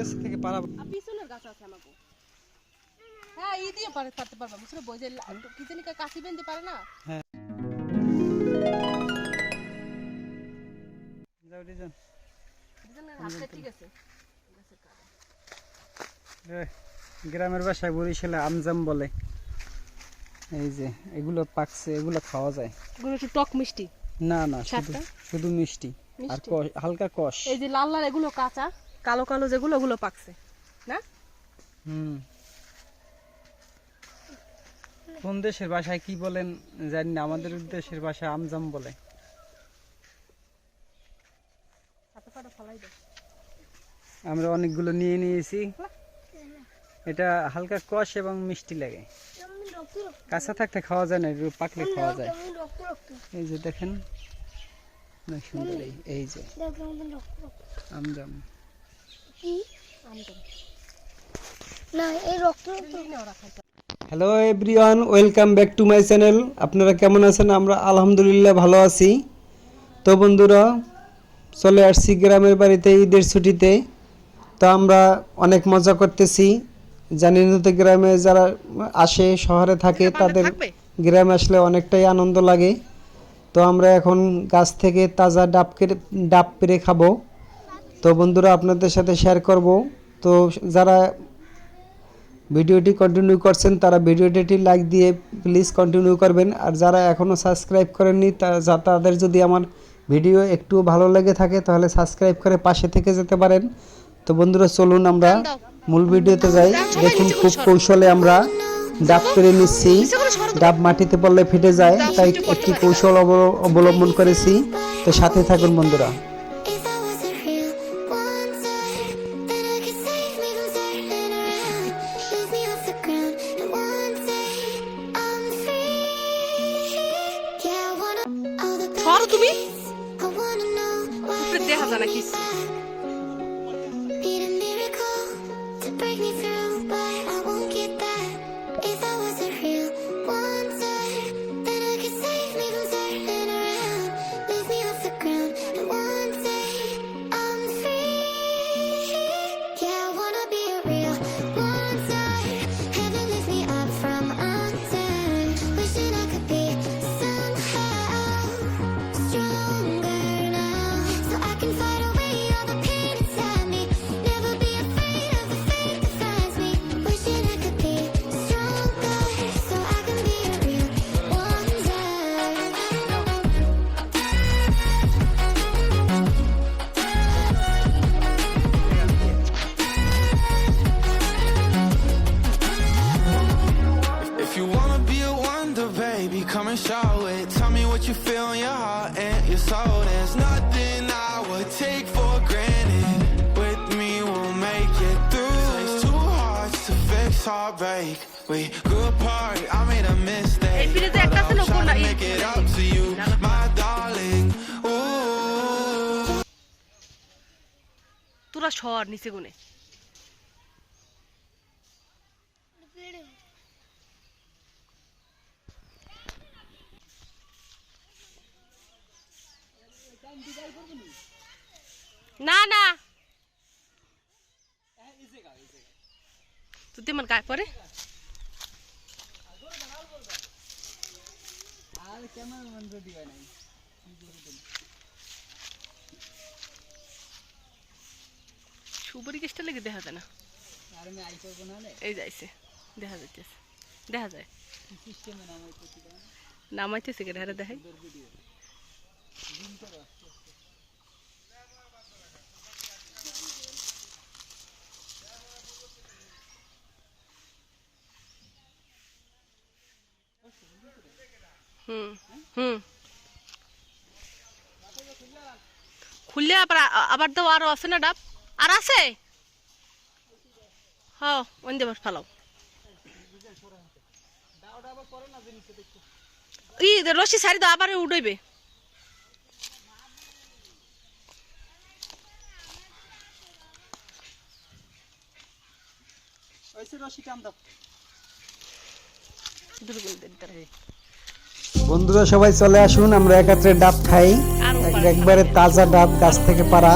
গাছ থেকে পারা পিছনের গাছ আছে আমাকে। হ্যাঁ ই দিয়ে পারতে পারবা বুঝছো বই যে কি জানি কাশি বেঁধে পারে না। হ্যাঁ যাও ডিজাইন হাতে ঠিক আছে। গ্রামের ভাষায় বরিশালে আমজাম বলে। এই যে এগুলো পাকছে, এগুলো খাওয়া যায়। এগুলো একটু টক মিষ্টি না না শুধু মিষ্টি আর হালকা কষ। এই যে লাল লাল এগুলো কাঁচা, কালো কালো যেগুলো ওগুলো পাকছে না। কোন দেশের ভাষায় কি বলেন জানি না, আমাদের দেশের ভাষায় আমজাম বলে। আমরা অনেকগুলো নিয়ে নিয়েছি। এটা হালকা কষ এবং মিষ্টি লাগে, কাঁচা থাকতে খাওয়া যায় না, পাকলে খাওয়া যায়। এই যে দেখেন না সুন্দর, এই যে আমজাম। Hello everyone, welcome back to my channel. আপনারা কেমন আছেন? আমরা আলহামদুলিল্লাহ ভালো আছি। তো বন্ধুরা চলে আসছি গ্রামের বাড়িতে ঈদের ছুটিতে। তো আমরা অনেক মজা করতেছি। জানি না তো গ্রামে যারা আসে শহরে থাকে তাদের গ্রামে আসলে অনেকটাই আনন্দ লাগে। তো আমরা এখন গাছ থেকে তাজা ডাব পেড়ে খাবো। তো বন্ধুরা আপনাদের সাথে শেয়ার করব। তো যারা ভিডিওটি কন্টিনিউ করছেন তারা ভিডিওটি লাইক দিয়ে প্লিজ কন্টিনিউ করবেন। আর যারা এখনও সাবস্ক্রাইব করেননি তাদের যদি আমার ভিডিও একটু ভালো লেগে থাকে তাহলে সাবস্ক্রাইব করে পাশে থেকে যেতে পারেন। তো বন্ধুরা চলুন আমরা মূল ভিডিওতে যাই। দেখুন খুব কৌশলে আমরা ডাব পেড়ে নিচ্ছি। ডাব মাটিতে পড়লে ফেটে যায়, তাই একটি কৌশল অবলম্বন করেছি। তো সাথে থাকুন বন্ধুরা। তুমি দেখা যায় না কিছু। Come and show it. Tell me what you feel in your heart and your soul. There's nothing I would take for granted. With me, we'll make it through. It takes two hearts to fix heartbreak. We grew apart, I made a mistake, but I'm trying to make it up to you, my darling. Ooh. তোরা শহর নিচে গুনে না না তুই তেমন গায়ে পরে সুপারি কেসটা লেগে দেখা যায় না। এই যাইছে দেখা যাইতেছে, দেখা যায় নামাইতেছে কে ধারে দেখাই। খুললে আবার তো আরো আছে না ডাব আর আছে। হ্যাঁ ওই দেবার ফালাও ই রশি সারি দাও আবার উঠবে। বন্ধুরা সবাই চলে আসুন, আমরা একত্রে ডাব খাই। একবারে তাজা ডাব গাছ থেকে পাড়া।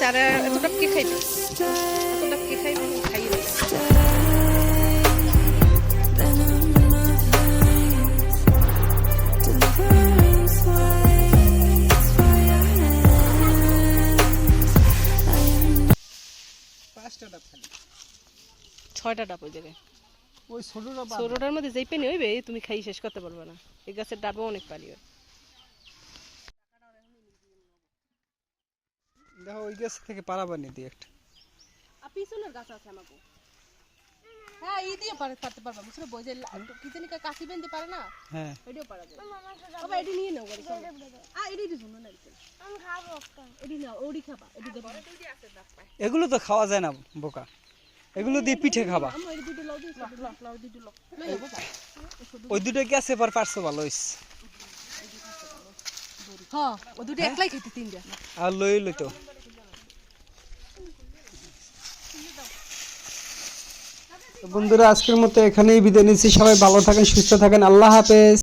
আর এতটা কে খাইবে, এতটা কে খাইবে, খাইয়ে দিই। ছয়টা ডাব ওই জায়গায়, ওই ছোটটা ছোটটার মধ্যে যেই পানি হইবে তুমি খাই শেষ করতে পারবে না। এই গাছের ডাবে অনেক পানি হয়। দেখো ওই গাছ থেকে পারাবানি দিয়ে একটা। পিছনের গাছ আছে আমাকে, হ্যাঁ এই দিয়ে পারতে পারবা, বুঝছো? বই যে কি জানি কাশি বেঁধে পারে না, হ্যাঁ এটাও পারা যায়। বাবা এটি নিয়ে নাও গাড়ি, এটি শুনো না, আমি খাবো, এটি নাও, ওটি খাবা, এটি দেবো। এগুলো তো খাওয়া যায় না বোকা, এগুলো দিয়ে পিঠে খাবা। আমি ওই দুটো লাউ দিই, লাউ দুটো লাউ ওই দুটো গেছে পর পারছো ভালো হইছে। হ্যাঁ ও দুটো একলাই খেতে তিনটা। আর লই লইতো। বন্ধুরা আজকের মতো এখানেই বিদায় নিচ্ছি, সবাই ভালো থাকেন, সুস্থ থাকেন, আল্লাহ হাফেজ।